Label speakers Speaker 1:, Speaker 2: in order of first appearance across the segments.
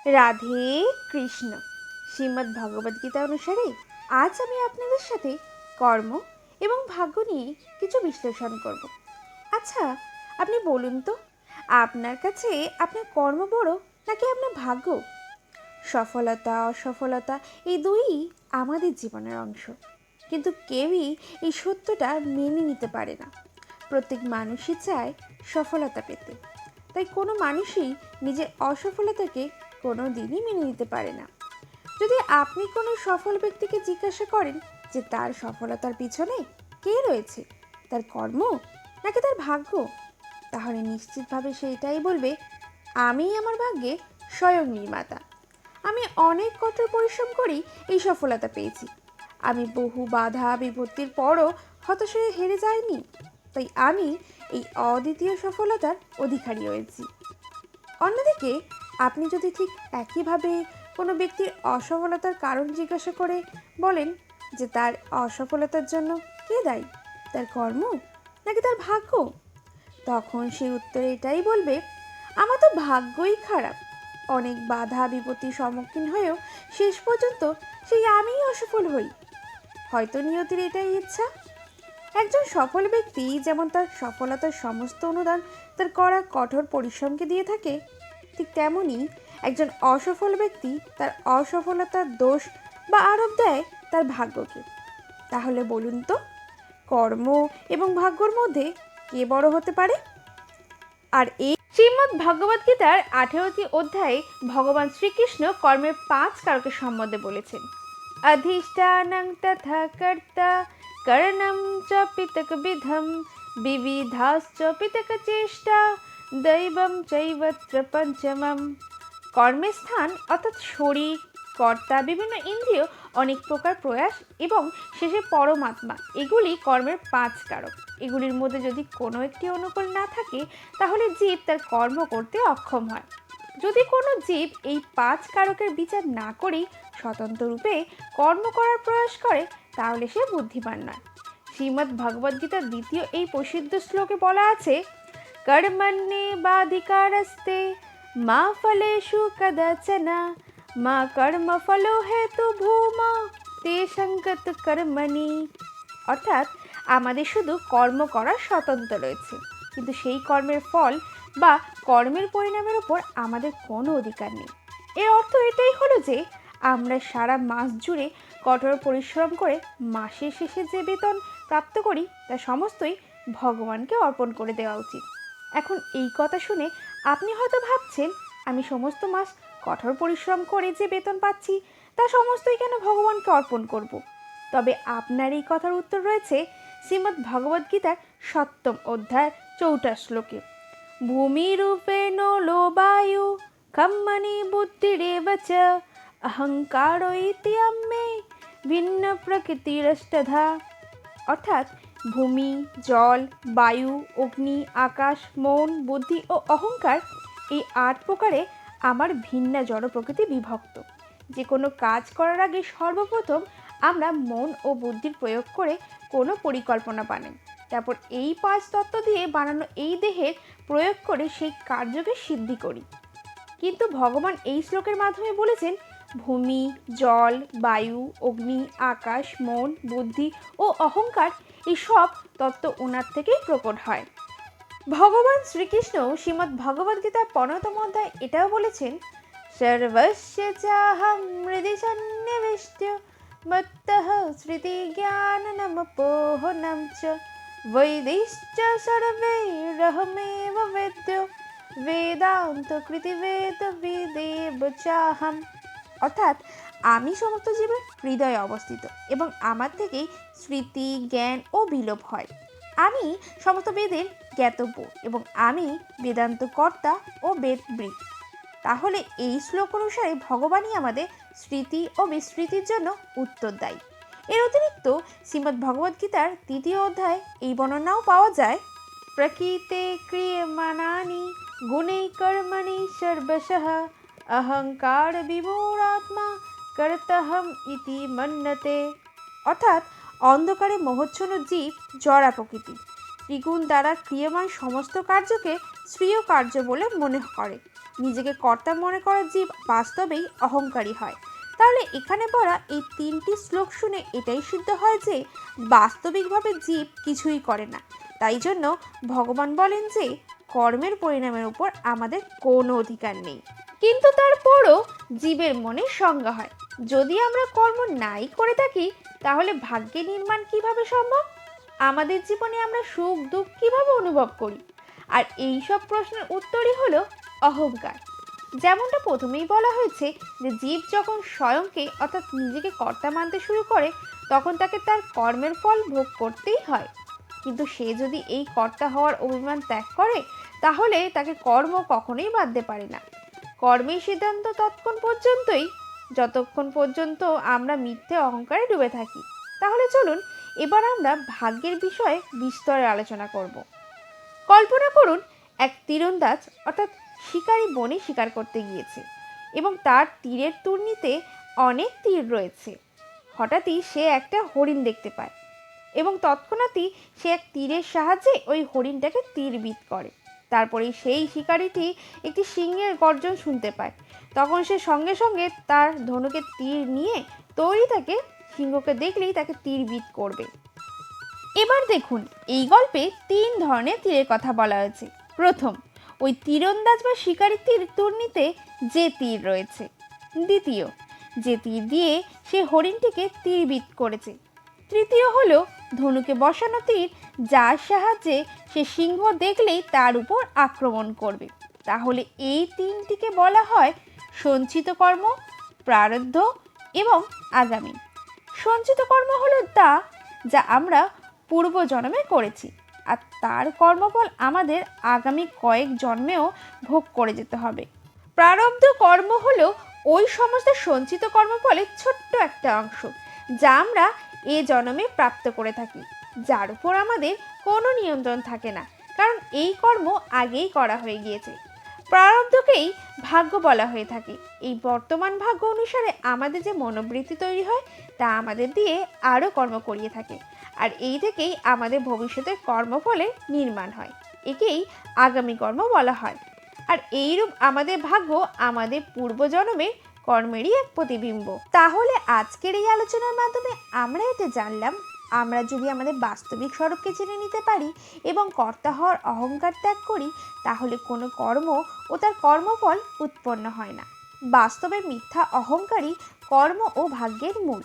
Speaker 1: রাধে কৃষ্ণ। শ্রীমদ্ ভগবদ্গীতা অনুসারে আজ আমি আপনাদের সাথে কর্ম এবং ভাগ্য নিয়ে কিছু বিশ্লেষণ করব। আচ্ছা, আপনি বলুন তো, আপনার কাছে আপনার কর্ম বড় নাকি আপনার ভাগ্য? সফলতা অসফলতা এই দুইই আমাদের জীবনের অংশ, কিন্তু কেউই এই সত্যটা মেনে নিতে পারে না। প্রত্যেক মানুষই চায় সফলতা পেতে, তাই কোনো মানুষই নিজের অসফলতাকে কোনো দিনই মেনে নিতে পারে না। যদি আপনি কোনো সফল ব্যক্তিকে জিজ্ঞাসা করেন যে তার সফলতার পিছনে কে রয়েছে, তার কর্ম নাকি তার ভাগ্য, তাহলে নিশ্চিতভাবে সে এটাই বলবে, আমি আমার ভাগ্যে স্বয়ং নির্মাতা। আমি অনেক কঠোর পরিশ্রম করেই এই সফলতা পেয়েছি। আমি বহু বাধা বিপত্তির পরও হতাশ হয়ে হেরে যাইনি, তাই আমি এই অদ্বিতীয় সফলতার অধিকারী হয়েছি। অন্যদিকে আপনি যদি ঠিক একইভাবে কোনো ব্যক্তির অসফলতার কারণ জিজ্ঞাসা করে বলেন যে তার অসফলতার জন্য কে দায়ী, তার কর্ম নাকি তার ভাগ্য, তখন সে উত্তরে এটাই বলবে, আমার তো ভাগ্যই খারাপ। অনেক বাধা বিপত্তির সম্মুখীন হয়েও শেষ পর্যন্ত সেই আমিই অসফল হই। হয়তো নিয়তির এটাই ইচ্ছা। একজন সফল ব্যক্তি যেমন তার সফলতার সমস্ত অনুদান তার করা কঠোর পরিশ্রমকে দিয়ে থাকে, ঠিক তেমনই একজন অসফল ব্যক্তি তার অসফলতার দোষ বা আরোপ দেয় তার ভাগ্যকে। তাহলে বলুন তো, কর্ম এবং ভাগ্যর মধ্যে কে বড় হতে পারে? আর এই শ্রীমদ্ ভগবদ্গীতার 18টি অধ্যায়ে ভগবান শ্রীকৃষ্ণ কর্মের 5 কারকের সম্বন্ধে বলেছেন। অধিষ্ঠানং তথা কর্তা করণম চ পিতকবিধম বিবিধাশ্চ পিতক চেষ্টা দৈবম চৈবত্র পঞ্চমম। কর্মের স্থান অর্থাৎ শরীর, কর্তা, বিভিন্ন ইন্দ্রিয়, অনেক প্রকার প্রয়াস এবং শেষে পরমাত্মা, এগুলি কর্মের 5 কারক। এগুলির মধ্যে যদি কোনো একটি অনুকূল না থাকে তাহলে জীব তার কর্ম করতে অক্ষম হয়। যদি কোনো জীব এই 5 কারকের বিচার না করেই স্বতন্ত্র রূপে কর্ম করার প্রয়াস করে তাহলে সে বুদ্ধিমান নয়। শ্রীমদ্ ভগবদ্গীতার দ্বিতীয় এই প্রসিদ্ধ শ্লোকে বলা আছে, কর্মণ্যেবাধিকারস্তে মা ফলেষু কদাচন মা কর্ম ফল হেতু ভূমা তে সংগত কর্মণি। অর্থাৎ আমাদের শুধু কর্ম করার স্বতন্ত্র রয়েছে, কিন্তু সেই কর্মের ফল বা কর্মের পরিণামের উপর আমাদের কোনো অধিকার নেই। এর অর্থ এটাই হলো যে আমরা সারা মাস জুড়ে কঠোর পরিশ্রম করে মাসের শেষে যে বেতন প্রাপ্ত করি তা সমস্তই ভগবানকে অর্পণ করে দেওয়া উচিত। এখন এই কথা শুনে আপনি হয়তো ভাবছেন, আমি সমস্ত মাস কঠোর পরিশ্রম করে যে বেতন পাচ্ছি তা সমস্তই কেন ভগবানকে অর্পণ করব? তবে আপনার এই কথার উত্তর রয়েছে শ্রীমদ্ ভগবদ্গীতার 7ম অধ্যায় 4 শ্লোকে। ভূমিরূপেণ লোবায়ু কম্মনি বুদ্ধিরেব চ অহংকারো ইত্যম্মে ভিন্ন প্রকৃতিরষ্টধা। অর্থাৎ ভূমি, জল, বায়ু, অগ্নি, আকাশ, মন, বুদ্ধি ও অহংকার, এই 8 প্রকারে আমার ভিন্ন জড় প্রকৃতি বিভক্ত। যে কোনো কাজ করার আগে সর্বপ্রথম আমরা মন ও বুদ্ধির প্রয়োগ করে কোনো পরিকল্পনা বানাই, তারপর এই 5 তত্ত্ব দিয়ে বানানো এই দেহের প্রয়োগ করে সেই কার্যকে সিদ্ধি করি। কিন্তু ভগবান এই শ্লোকের মাধ্যমে বলেছেন, ভূমি, জল, বায়ু, অগ্নি, আকাশ, মন, বুদ্ধি ও অহংকার এই সব তত্ত্ব ওনার থেকেই প্রকট হয়। ভগবান শ্রীকৃষ্ণ শ্রীমদ্ ভগবদ্গীতার 15তম অধ্যায় এটাও বলেছেন, সর্বস্য চাহম হৃদি সন্নিবিষ্ট মত্তঃ স্মৃতি জ্ঞাননমপোহনম চ বৈদিশ্চ সর্বৈরহমেব বেদ্য বেদান্ত কৃতিবেদ বিদেব চাহম। অর্থাৎ আমি সমস্ত জীবের হৃদয়ে অবস্থিত এবং আমার থেকেই স্মৃতি, জ্ঞান ও বিলোপ হয়। আমি সমস্ত বেদের জ্ঞাতব্য এবং আমি বেদান্ত কর্তা ও বেদবিদ। তাহলে এই শ্লোক অনুসারে ভগবানই আমাদের স্মৃতি ও বিস্মৃতির জন্য উত্তরদায়ী। এর অতিরিক্ত শ্রীমদ্ ভগবদ্গীতার 3য় অধ্যায়ে এই বর্ণনাও পাওয়া যায়, প্রকৃতে ক্রিয়মাণানি গুণৈ কর্মণি সর্বশঃ অহংকার বিমূঢ়াত্মা কর্তহম ইতি মন্যতে। অর্থাৎ অন্ধকারে মোহচ্ছন্ন জীব জড়া প্রকৃতি, ত্রিগুণ দ্বারা ক্রিয়মান সমস্ত কার্যকে শ্রেয় কার্য বলে মনে করে নিজেকে কর্তা মনে করা জীব বাস্তবেই অহংকারী হয়। তাহলে এখানে বলা এই 3টি শ্লোক শুনে এটাই সিদ্ধ হয় যে বাস্তবিকভাবে জীব কিছুই করে না। তাই জন্য ভগবান বলেন যে কর্মের পরিণামের উপর আমাদের কোনো অধিকার নেই। কিন্তু তারপরও জীবের মনে সংজ্ঞা হয়, যদি আমরা কর্ম নাই করে থাকি তাহলে ভাগ্যের নির্মাণ কিভাবে সম্ভব? আমাদের জীবনে আমরা সুখ দুঃখ কিভাবে অনুভব করি? আর এই সব প্রশ্নের উত্তরই হলো অহংকার। যেমনটা প্রথমেই বলা হয়েছে যে জীব যখন স্বয়ংকে অর্থাৎ নিজেকে কর্তা মানতে শুরু করে তখন তাকে তার কর্মের ফল ভোগ করতেই হয়। কিন্তু সে যদি এই কর্তা হওয়ার অভিমান ত্যাগ করে তাহলে তাকে কর্ম কখনোই বাঁধতে পারে না। কর্মের সিদ্ধান্ত ততক্ষণ পর্যন্তই যতক্ষণ পর্যন্ত আমরা মিথ্যে অহংকারে ডুবে থাকি। তাহলে চলুন এবার আমরা ভাগ্যের বিষয়ে বিস্তরে আলোচনা করব। কল্পনা করুন এক তীরন্দাজ অর্থাৎ শিকারী বনে শিকার করতে গিয়েছে এবং তার তীরের তূর্ণিতে অনেক তীর রয়েছে। হঠাৎই সে একটা হরিণ দেখতে পায় এবং তৎক্ষণাৎই সে এক তীরের সাহায্যে ওই হরিণটাকে তীরবিদ করে। তারপরে সেই শিকারীটি একটি সিংহের গর্জন শুনতে পায়। তখন সে সঙ্গে সঙ্গে তার ধনুকে তীর নিয়ে তৈরি থাকে সিংহকে দেখলেই তাকে তীরবিদ করবে। এবার দেখুন এই গল্পে 3 ধরনের তীরের কথা বলা হয়েছে। প্রথম, ওই তীরন্দাজ বা শিকারী তীর তূর্ণিতে যে তীর রয়েছে। দ্বিতীয়, যে তীর দিয়ে সে হরিণটিকে তীরবিদ করেছে। তৃতীয় হলো ধনুকে বসানো তীর যার সাহায্যে সে সিংহ দেখলেই তার উপর আক্রমণ করবে। তাহলে এই 3টিকে বলা হয় সঞ্চিত কর্ম, প্রারব্ধ এবং আগামী। সঞ্চিত কর্ম হলো তা যা আমরা পূর্ব জন্মে করেছি আর তার কর্মফল আমাদের আগামী কয়েক জন্মেও ভোগ করে যেতে হবে। প্রারব্ধ কর্ম হলো ওই সমস্ত সঞ্চিত কর্মফলের ছোট্ট একটা অংশ যা আমরা এ জন্মে প্রাপ্ত করে থাকি, যার উপর আমাদের কোনো নিয়ন্ত্রণ থাকে না, কারণ এই কর্ম আগেই করা হয়ে গিয়েছে। প্রারব্ধকেই ভাগ্য বলা হয়ে থাকে। এই বর্তমান ভাগ্য অনুসারে আমাদের যে মনোবৃত্তি তৈরি হয় তা আমাদের দিয়ে আরও কর্ম করিয়ে থাকে, আর এই থেকেই আমাদের ভবিষ্যতের কর্মফলের নির্মাণ হয়। একেই আগামী কর্ম বলা হয়। আর এইরূপ আমাদের ভাগ্য আমাদের পূর্বজন্মের কর্মেরই এক প্রতিবিম্ব। তাহলে আজকের এই আলোচনার মাধ্যমে আমরা এতে জানলাম, আমরা যদি আমাদের বাস্তবিক স্বরূপকে জেনে নিতে পারি এবং কর্তা হওয়ার অহংকার ত্যাগ করি তাহলে কোনো কর্ম ও তার কর্মফল উৎপন্ন হয় না। বাস্তবে মিথ্যা অহংকারই কর্ম ও ভাগ্যের মূল।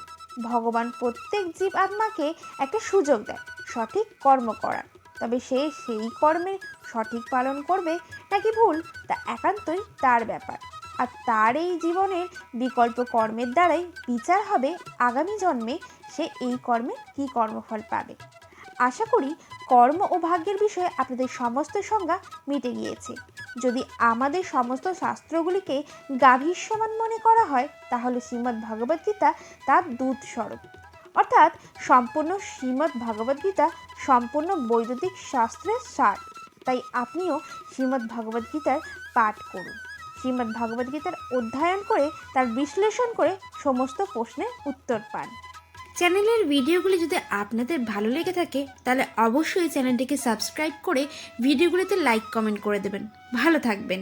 Speaker 1: ভগবান প্রত্যেক জীব আত্মাকে একটা সুযোগ দেয় সঠিক কর্ম করার, তবে সে সেই কর্মের সঠিক পালন করবে নাকি ভুল তা একান্তই তার ব্যাপার। আর তার এই জীবনের বিকল্প কর্মের দ্বারাই বিচার হবে আগামী জন্মে সে এই কর্মে কী কর্মফল পাবে। আশা করি কর্ম ও ভাগ্যের বিষয়ে আপনাদের সমস্ত সংজ্ঞা মিটে গিয়েছে। যদি আমাদের সমস্ত শাস্ত্রগুলিকে গাভীর সমান মনে করা হয় তাহলে শ্রীমদ্ ভগবদ্গীতা তার দূত স্বরূপ, অর্থাৎ সম্পূর্ণ শ্রীমদ্ ভগবদ্গীতা সম্পূর্ণ বৈদিক শাস্ত্রের সার। তাই আপনিও শ্রীমদ্ ভগবদ্গীতার পাঠ করুন, শ্রীমদ্ ভগবদ্গীতার অধ্যয়ন করে তার বিশ্লেষণ করে সমস্ত প্রশ্নের উত্তর পান। চ্যানেলের ভিডিওগুলি যদি আপনাদের ভালো লেগে থাকে তাহলে অবশ্যই চ্যানেলটিকে সাবস্ক্রাইব করে ভিডিওগুলিতে লাইক কমেন্ট করে দেবেন। ভালো থাকবেন।